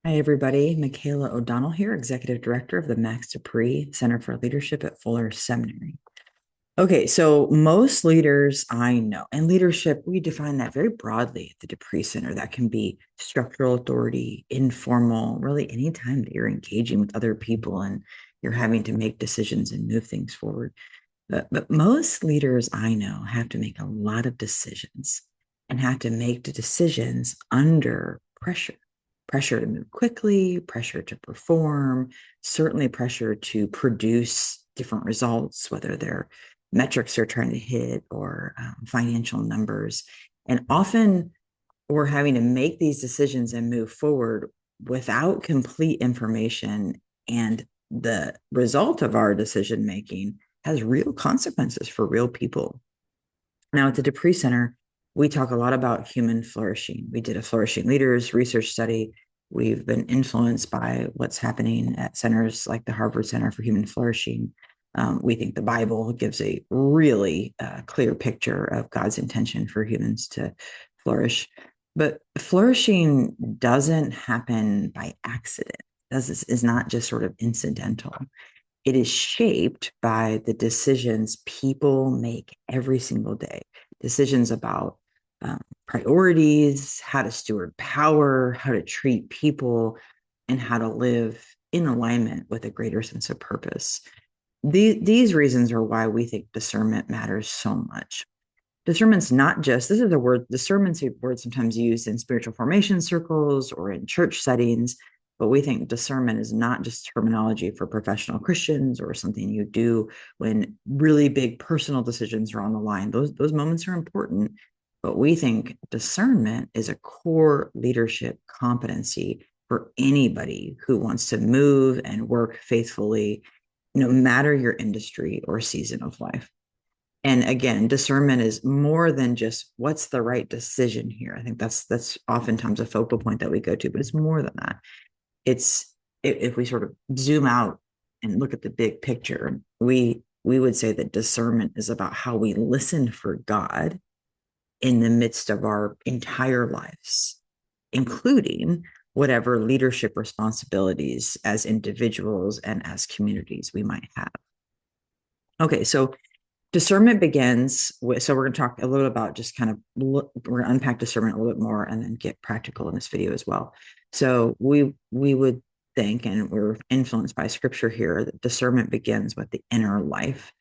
Hi, everybody. Michaela O'Donnell here, Executive Director of the Max Dupree Center for Leadership at Fuller Seminary. Okay, so most leaders I know, and leadership, we define that very broadly at the Dupree Center. That can be structural authority, informal, really anytime that you're engaging with other people and you're having to make decisions and move things forward. But most leaders I know have to make a lot of decisions and have to make the decisions under pressure to move quickly, pressure to perform, certainly pressure to produce different results, whether they're metrics they're trying to hit or financial numbers. And often we're having to make these decisions and move forward without complete information. And the result of our decision making has real consequences for real people. Now, at the Dupree Center, we talk a lot about human flourishing. We did a flourishing leaders research study. We've been influenced by what's happening at centers like the Harvard Center for Human Flourishing. We think the Bible gives a really clear picture of God's intention for humans to flourish. But flourishing doesn't happen by accident. This is not just sort of incidental. It is shaped by the decisions people make every single day. Decisions about priorities, how to steward power, how to treat people, and how to live in alignment with a greater sense of purpose. These reasons are why we think discernment matters so much. Discernment's not just, this is a word, discernment's a word sometimes used in spiritual formation circles or in church settings, but we think discernment is not just terminology for professional Christians or something you do when really big personal decisions are on the line. Those moments are important, but we think discernment is a core leadership competency for anybody who wants to move and work faithfully, no matter your industry or season of life. And again, discernment is more than just what's the right decision here. I think that's oftentimes a focal point that we go to, but it's more than that. It's if we sort of zoom out and look at the big picture, we would say that discernment is about how we listen for God in the midst of our entire lives, including whatever leadership responsibilities as individuals and as communities we might have. Okay, so discernment begins with, so we're going to talk a little about just kind of, we're going to unpack discernment a little bit more and then get practical in this video as well. So we would think, and we're influenced by scripture here, that discernment begins with the inner life.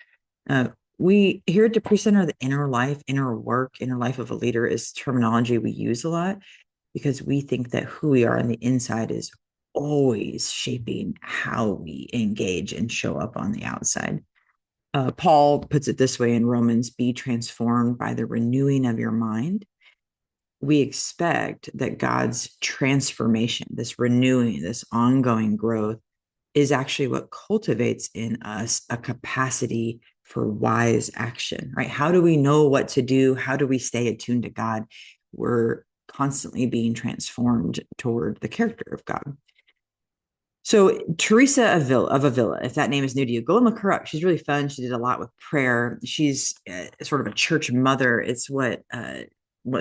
We here at Dupree Center, the inner life, inner work, inner life of a leader is terminology we use a lot because we think that who we are on the inside is always shaping how we engage and show up on the outside. Paul puts it this way in Romans: be transformed by the renewing of your mind. We expect that God's transformation, this renewing, this ongoing growth, is actually what cultivates in us a capacity for wise action, right? How do we know what to do? How do we stay attuned to God? We're constantly being transformed toward the character of God. So Teresa of Avila, if that name is new to you, go and look her up. She's really fun. She did a lot with prayer. She's sort of a church mother. It's what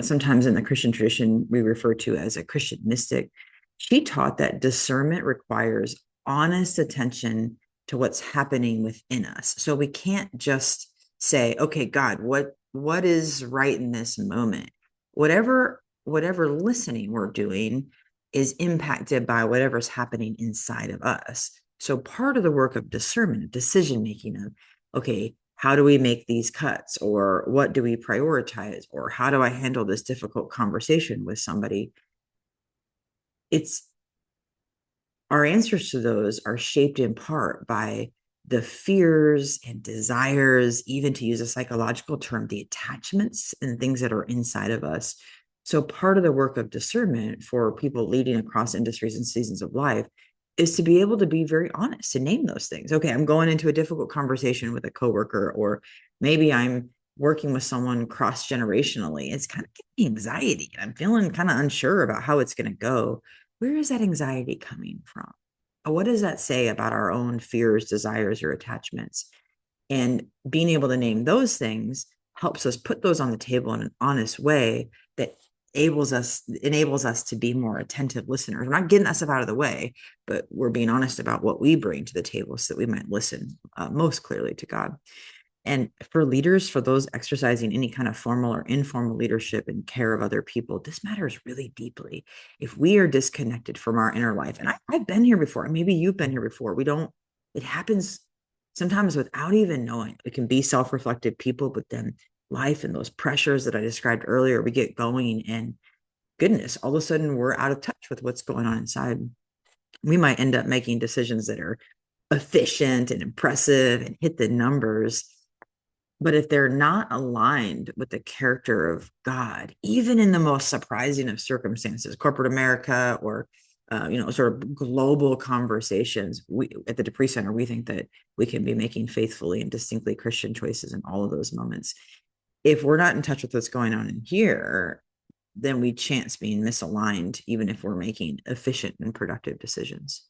sometimes in the Christian tradition we refer to as a Christian mystic. She taught that discernment requires honest attention to what's happening within us. So we can't just say, "Okay, God, what is right in this moment?" Whatever listening we're doing is impacted by whatever's happening inside of us. So part of the work of discernment, decision making of, okay, how do we make these cuts, or what do we prioritize, or how do I handle this difficult conversation with somebody? It's our answers to those are shaped in part by the fears and desires, even to use a psychological term, the attachments and things that are inside of us. So part of the work of discernment for people leading across industries and seasons of life is to be able to be very honest, to name those things. Okay, I'm going into a difficult conversation with a coworker, or maybe I'm working with someone cross generationally. It's kind of giving me anxiety. I'm feeling kind of unsure about how it's going to go. Where is that anxiety coming from? What does that say about our own fears, desires, or attachments? And being able to name those things helps us put those on the table in an honest way that enables us to be more attentive listeners. We're not getting that stuff out of the way, but we're being honest about what we bring to the table so that we might listen most clearly to God. And for leaders, for those exercising any kind of formal or informal leadership and care of other people, this matters really deeply. If we are disconnected from our inner life, and I've been here before, maybe you've been here before, it happens sometimes without even knowing. It can be self-reflective people, but then life and those pressures that I described earlier, we get going and goodness, all of a sudden we're out of touch with what's going on inside. We might end up making decisions that are efficient and impressive and hit the numbers. But if they're not aligned with the character of God, even in the most surprising of circumstances, corporate America or sort of global conversations, we at the Dupree Center, we think that we can be making faithfully and distinctly Christian choices in all of those moments. If we're not in touch with what's going on in here, then we chance being misaligned, even if we're making efficient and productive decisions.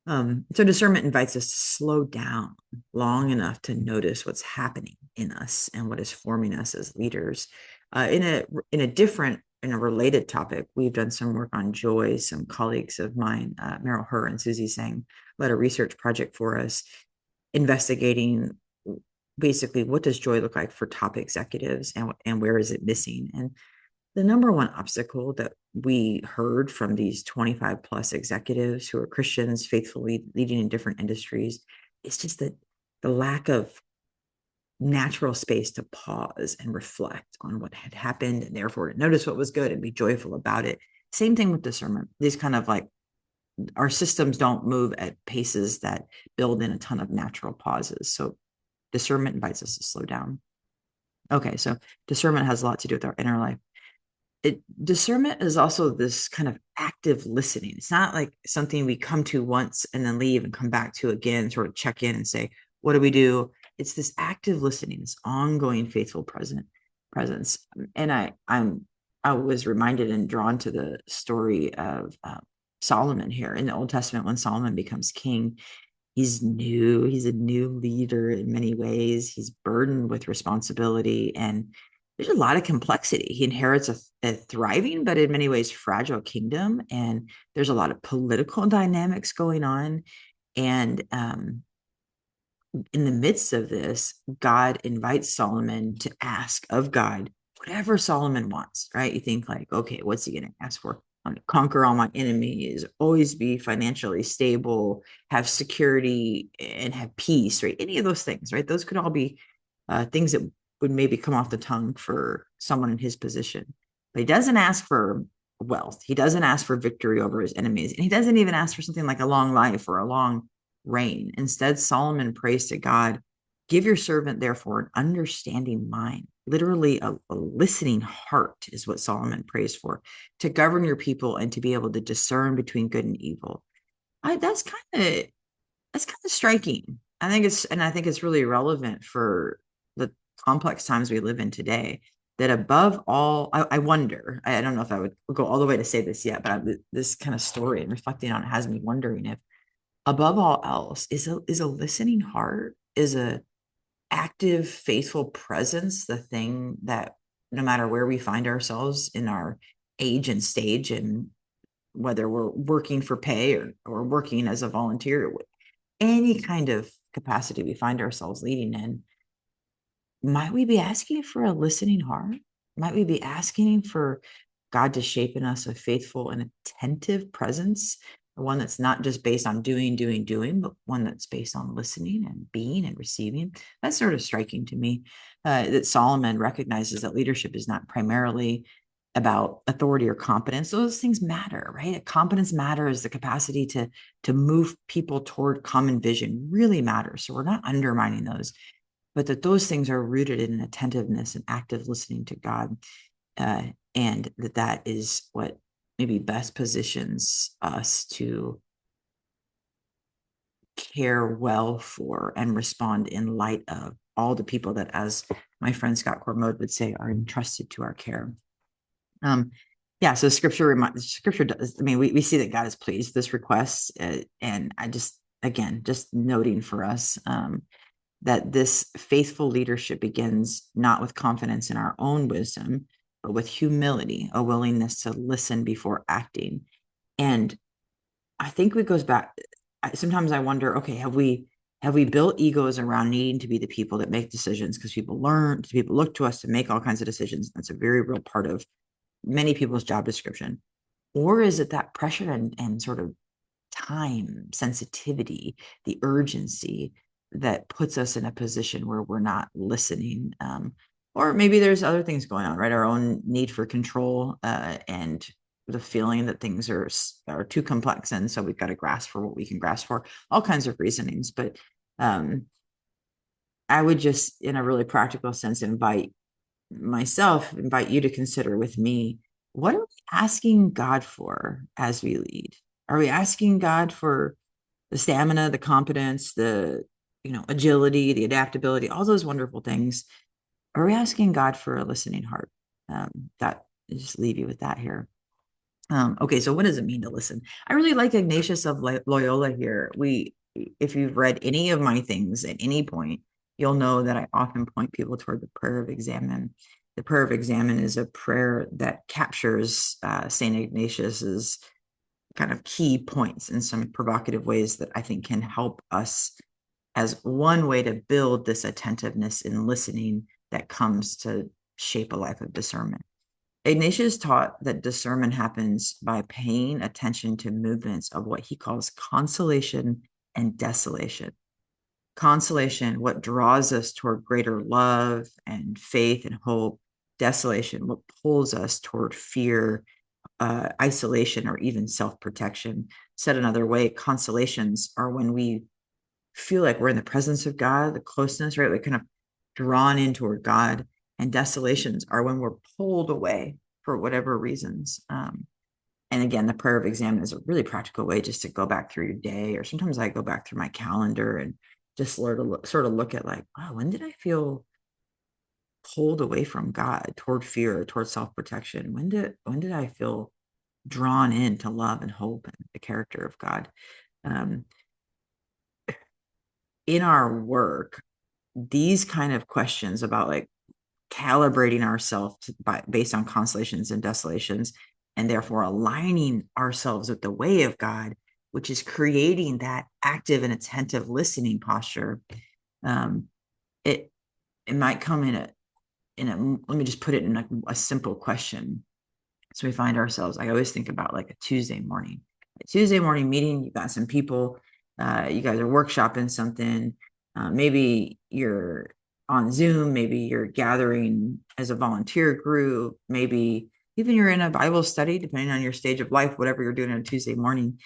So discernment invites us to slow down long enough to notice what's happening in us and what is forming us as leaders. In a related topic, we've done some work on joy. Some colleagues of mine, Meryl Herr and Susie Sang, led a research project for us investigating basically what does joy look like for top executives and where is it missing. And the number one obstacle that we heard from these 25 plus executives who are Christians, faithfully leading in different industries, is just that the lack of natural space to pause and reflect on what had happened and therefore to notice what was good and be joyful about it. Same thing with discernment. These kind of like our systems don't move at paces that build in a ton of natural pauses. So discernment invites us to slow down. Okay, so discernment has a lot to do with our inner life. Discernment is also this kind of active listening. It's not like something we come to once and then leave and come back to again, sort of check in and say, what do we do? It's this active listening, this ongoing faithful presence. And I was reminded and drawn to the story of Solomon here in the Old Testament. When Solomon becomes king, he's a new leader in many ways. He's burdened with responsibility, and there's a lot of complexity. He inherits a thriving, but in many ways fragile kingdom. And there's a lot of political dynamics going on. And in the midst of this, God invites Solomon to ask of God whatever Solomon wants, right? You think like, okay, what's he going to ask for? I'm going to conquer all my enemies, always be financially stable, have security, and have peace, right? Any of those things, right? Those could all be things that would maybe come off the tongue for someone in his position. But he doesn't ask for wealth. He doesn't ask for victory over his enemies. And he doesn't even ask for something like a long life or a long reign. Instead, Solomon prays to God, give your servant, therefore, an understanding mind. Literally, a listening heart is what Solomon prays for, to govern your people and to be able to discern between good and evil. That's kind of striking. I think it's really relevant for the complex times we live in today. That above all, I wonder. I don't know if I would go all the way to say this yet, but this kind of story and reflecting on it has me wondering if, above all else, is a listening heart, is a active, faithful presence the thing that no matter where we find ourselves in our age and stage, and whether we're working for pay or working as a volunteer, any kind of capacity we find ourselves leading in, might we be asking for a listening heart? Might we be asking for God to shape in us a faithful and attentive presence, one that's not just based on doing, but one that's based on listening and being and receiving? That's sort of striking to me, that Solomon recognizes that leadership is not primarily about authority or competence. Those things matter, right? Competence matters. The capacity to move people toward common vision really matters. So we're not undermining those, but that those things are rooted in an attentiveness and active listening to God, and that is what maybe best positions us to care well for and respond in light of all the people that, as my friend Scott Cormode would say, are entrusted to our care. So scripture does. I mean, we see that God is pleased with this request, and I just noting for us that this faithful leadership begins not with confidence in our own wisdom, but with humility, a willingness to listen before acting. And I think it goes back. Sometimes I wonder, okay, have we built egos around needing to be the people that make decisions because people look to us to make all kinds of decisions. That's a very real part of many people's job description. Or is it that pressure and sort of time sensitivity, the urgency that puts us in a position where we're not listening? Or maybe there's other things going on, right? Our own need for control and the feeling that things are too complex, and so we've got to grasp for what we can grasp for. All kinds of reasonings, but um, I would just, in a really practical sense, invite you to consider with me, what are we asking God for as we lead? Are we asking God for the stamina, the competence, the agility, the adaptability, all those wonderful things? Are we asking God for a listening heart? That just leave you with that here. Okay, so what does it mean to listen? I really like Ignatius of Loyola here. If you've read any of my things at any point, you'll know that I often point people toward the prayer of examen. The prayer of examen is a prayer that captures St. Ignatius's kind of key points in some provocative ways that I think can help us as one way to build this attentiveness in listening that comes to shape a life of discernment. Ignatius taught that discernment happens by paying attention to movements of what he calls consolation and desolation. Consolation, what draws us toward greater love and faith and hope. Desolation, what pulls us toward fear, isolation, or even self-protection. Said another way, consolations are when we feel like we're in the presence of God, the closeness, right? We're kind of drawn in toward God. And desolations are when we're pulled away for whatever reasons. And again, the prayer of examen is a really practical way just to go back through your day, or sometimes I go back through my calendar and just sort of look at like, wow, when did I feel pulled away from God toward fear, toward self-protection? When did I feel drawn in to love and hope and the character of God? Um, in our work, these kind of questions about like calibrating ourselves based on consolations and desolations, and therefore aligning ourselves with the way of God, which is creating that active and attentive listening posture. It it might come in a let me just put it in like a simple question. So we find ourselves, I always think about like a Tuesday morning meeting. You've got some people, you guys are workshopping something. Maybe you're on Zoom, maybe you're gathering as a volunteer group, maybe even you're in a Bible study, depending on your stage of life, whatever you're doing on a Tuesday morning.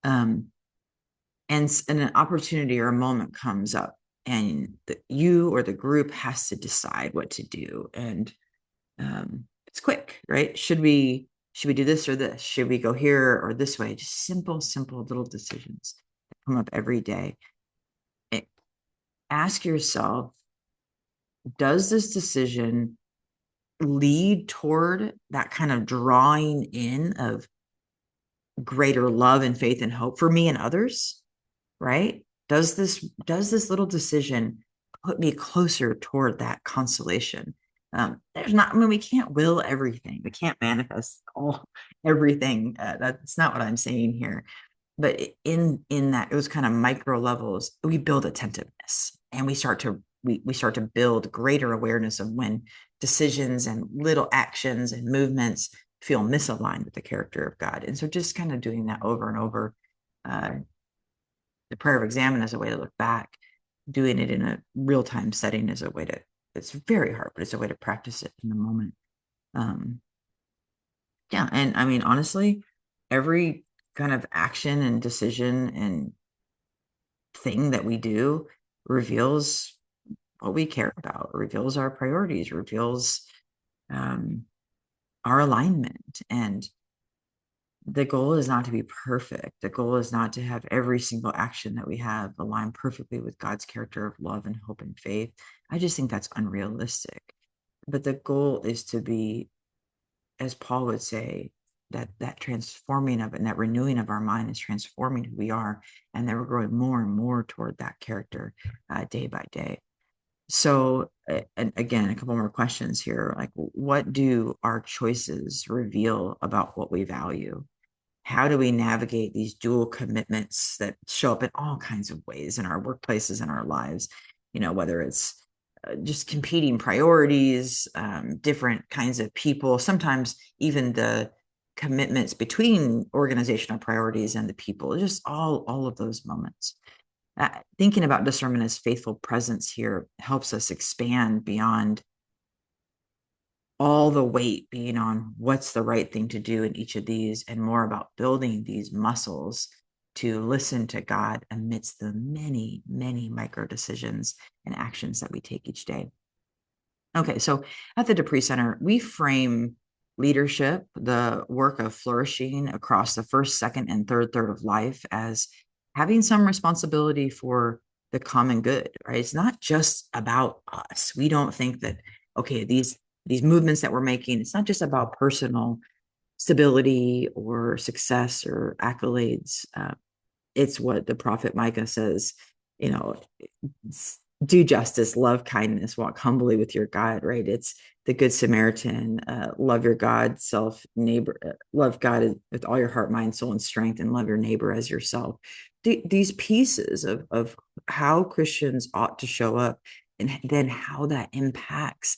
Um, and an opportunity or a moment comes up, and you or the group has to decide what to do. And it's quick, right? Should we do this or this? Should we go here or this way? Just simple little decisions that come up every day. Ask yourself, does this decision lead toward that kind of drawing in of greater love and faith and hope for me and others? Right? Does this little decision put me closer toward that consolation? There's not, I mean, we can't will everything. We can't manifest everything. That's not what I'm saying here. But in that, those kind of micro levels, we build attentiveness, and we start to build greater awareness of when decisions and little actions and movements feel misaligned with the character of God. And so just kind of doing that over and over. The prayer of examen as a way to look back. Doing it in a real-time setting is a way to, it's very hard, but it's a way to practice it in the moment. Yeah. And I mean, honestly, every kind of action and decision and thing that we do reveals what we care about, reveals our priorities, reveals our alignment. And the goal is not to be perfect. The goal is not to have every single action that we have align perfectly with God's character of love and hope and faith. I just think that's unrealistic. But the goal is to be, as Paul would say, that transforming of it and that renewing of our mind is transforming who we are, and that we're growing more and more toward that character day by day. So, and again, a couple more questions here. Like, what do our choices reveal about what we value? How do we navigate these dual commitments that show up in all kinds of ways in our workplaces and our lives? Whether it's just competing priorities, different kinds of people, sometimes even the commitments between organizational priorities and the people, just all of those moments. Thinking about discernment as faithful presence here helps us expand beyond all the weight being on what's the right thing to do in each of these, and more about building these muscles to listen to God amidst the many, many micro decisions and actions that we take each day. Okay, so at the Dupree Center, we frame leadership, the work of flourishing across the first, second, and third of life, as having some responsibility for the common good, right? It's not just about us. We don't think that, okay, these movements that we're making, it's not just about personal stability or success or accolades. It's what the prophet Micah says, you know, do justice, love kindness, walk humbly with your God, right? It's the Good Samaritan, love your God, self, neighbor, love God with all your heart, mind, soul, and strength, and love your neighbor as yourself. These pieces of how Christians ought to show up, and then how that impacts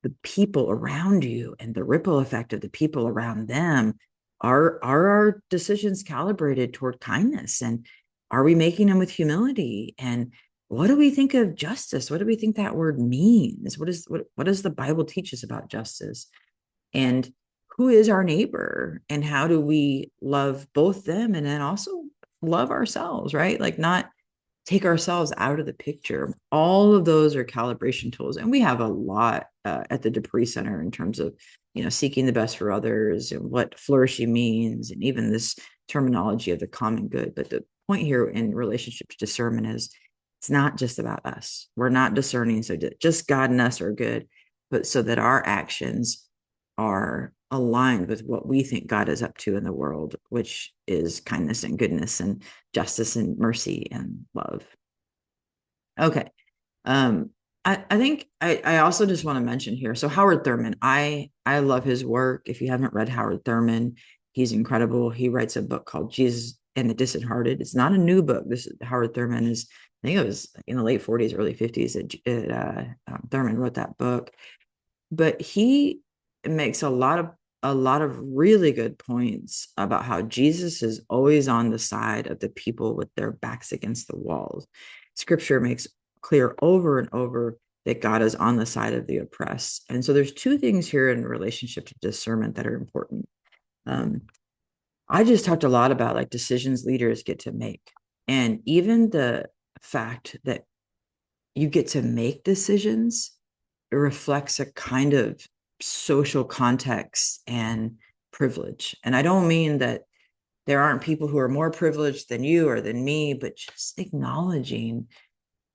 the people around you and the ripple effect of the people around them. Are our decisions calibrated toward kindness, and are we making them with humility? And what do we think of justice? What do we think that word means? What does the Bible teach us about justice? And who is our neighbor, and how do we love both them and then also love ourselves, right? Like, not take ourselves out of the picture. All of those are calibration tools, and we have a lot at the Dupree Center in terms of seeking the best for others and what flourishing means, and even this terminology of the common good. But the point here in relationship to discernment is it's not just about us. We're not discerning so just God and us are good, but so that our actions are aligned with what we think God is up to in the world, which is kindness and goodness and justice and mercy and love. Okay. Um, I think I also just want to mention here. So Howard Thurman, I love his work. If you haven't read Howard Thurman, he's incredible. He writes a book called Jesus and the Disheartened. It's not a new book. This Howard Thurman is, I think it was in the late 40s, early 50s that Thurman wrote that book. But he makes a lot of really good points about how Jesus is always on the side of the people with their backs against the walls. Scripture makes clear over and over that God is on the side of the oppressed. And so there's two things here in relationship to discernment that are important. Um, I just talked a lot about like decisions leaders get to make, and even the fact that you get to make decisions, it reflects a kind of social context and privilege. And I don't mean that there aren't people who are more privileged than you or than me, but just acknowledging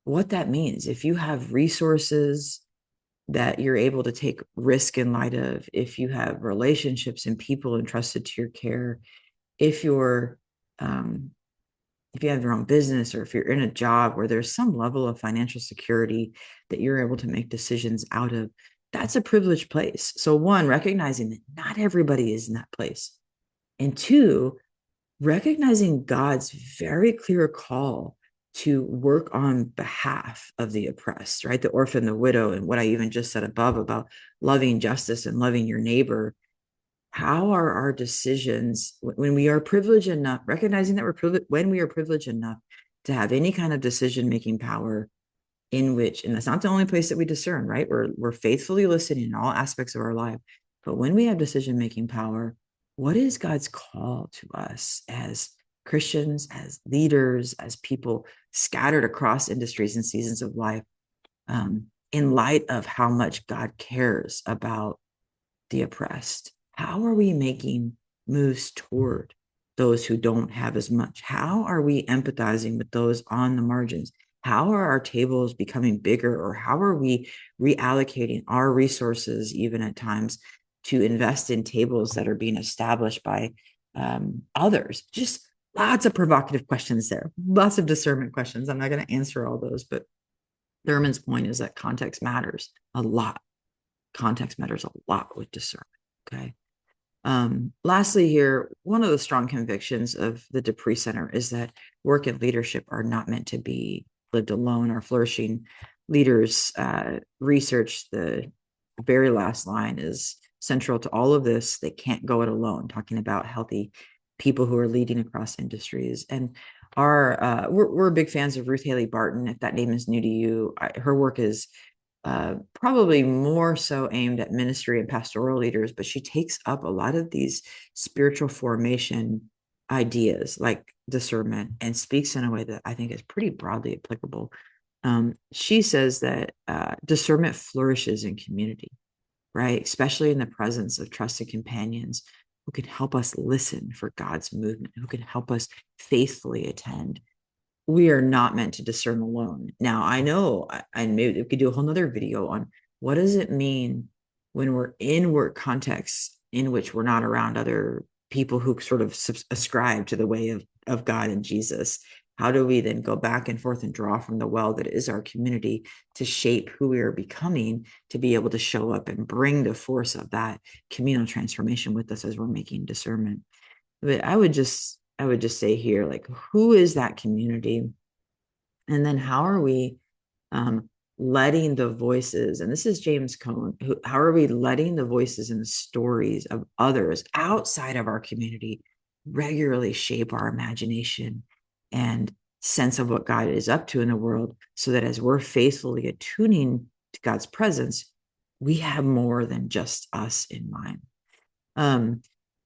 what that means. If you have resources that you're able to take risk in light of, if you have relationships and people entrusted to your care, if you're um, if you have your own business, or if you're in a job where there's some level of financial security that you're able to make decisions out of, that's a privileged place. So one, recognizing that not everybody is in that place. And two, recognizing God's very clear call to work on behalf of the oppressed, right? The orphan, the widow, and what I even just said above about loving justice and loving your neighbor. How are our decisions when we are privileged enough, recognizing that we're privileged, when we are privileged enough to have any kind of decision making power, in which, and that's not the only place that we discern, right? We're faithfully listening in all aspects of our life. But when we have decision making power, what is God's call to us as Christians, as leaders, as people scattered across industries and seasons of life, in light of how much God cares about the oppressed? How are we making moves toward those who don't have as much? How are we empathizing with those on the margins? How are our tables becoming bigger, or how are we reallocating our resources, even at times, to invest in tables that are being established by others? Just lots of provocative questions there, lots of discernment questions. I'm not going to answer all those, but Thurman's point is that context matters a lot. Context matters a lot with discernment. Okay. Lastly, here, one of the strong convictions of the Dupree Center is that work and leadership are not meant to be lived alone. Our flourishing leaders research, the very last line is central to all of this. They can't go it alone, talking about healthy people who are leading across industries. And we're big fans of Ruth Haley Barton. If that name is new to you, her work is probably more so aimed at ministry and pastoral leaders, but she takes up a lot of these spiritual formation ideas like discernment and speaks in a way that I think is pretty broadly applicable. She says that discernment flourishes in community, right? Especially in the presence of trusted companions who can help us listen for God's movement, who can help us faithfully attend. We are not meant to discern alone. Now, I know, and maybe we could do a whole nother video on what does it mean when we're in work contexts in which we're not around other people who sort of ascribe to the way of God and Jesus. How do we then go back and forth and draw from the well that is our community to shape who we are becoming, to be able to show up and bring the force of that communal transformation with us as we're making discernment? But I would just say here, like, who is that community? And then how are we letting the voices, and this is James Cone, how are we letting the voices and the stories of others outside of our community regularly shape our imagination and sense of what God is up to in the world, so that as we're faithfully attuning to God's presence, we have more than just us in mind. Um,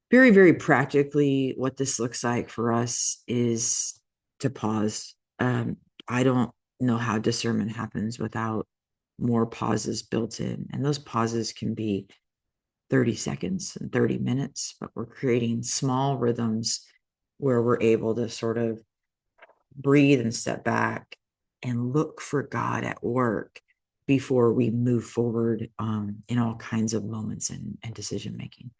Very, very practically, what this looks like for us is to pause. I don't know how discernment happens without more pauses built in. And those pauses can be 30 seconds and 30 minutes, but we're creating small rhythms where we're able to sort of breathe and step back and look for God at work before we move forward in all kinds of moments and decision making.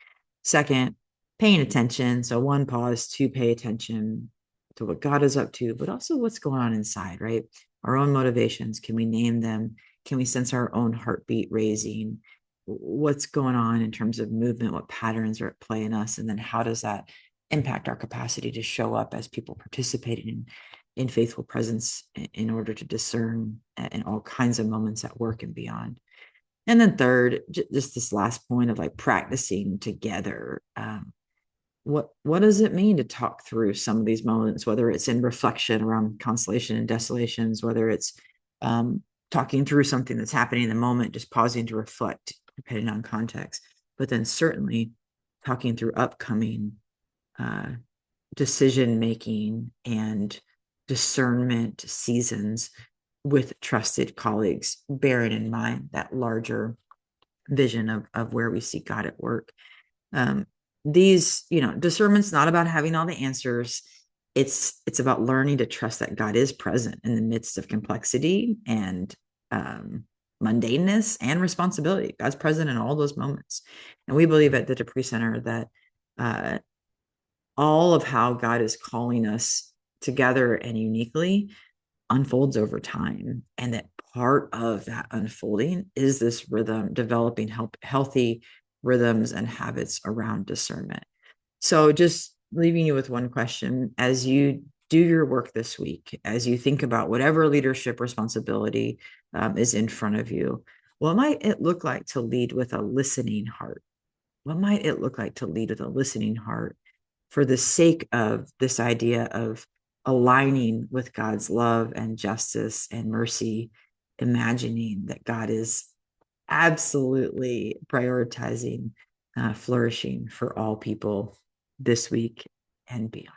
Second, paying attention. So one, pause. Two, pay attention to what God is up to, but also what's going on inside, right? Our own motivations. Can we name them? Can we sense our own heartbeat raising? What's going on in terms of movement? What patterns are at play in us? And then how does that impact our capacity to show up as people participating in faithful presence in order to discern in all kinds of moments at work and beyond? And then third, just this last point of like practicing together. What does it mean to talk through some of these moments, whether it's in reflection around consolation and desolations, whether it's talking through something that's happening in the moment, just pausing to reflect, depending on context, but then certainly talking through upcoming decision making and discernment seasons with trusted colleagues, bearing in mind that larger vision of where we see God at work. Discernment's not about having all the answers. It's about learning to trust that God is present in the midst of complexity and mundaneness and responsibility. God's present in all those moments. And we believe at the Dupree Center that all of how God is calling us together and uniquely unfolds over time, and that part of that unfolding is this rhythm, developing healthy rhythms and habits around discernment. So just leaving you with one question: as you do your work this week, as you think about whatever leadership responsibility is in front of you, what might it look like to lead with a listening heart? What might it look like to lead with a listening heart for the sake of this idea of aligning with God's love and justice and mercy, imagining that God is absolutely prioritizing flourishing for all people this week and beyond?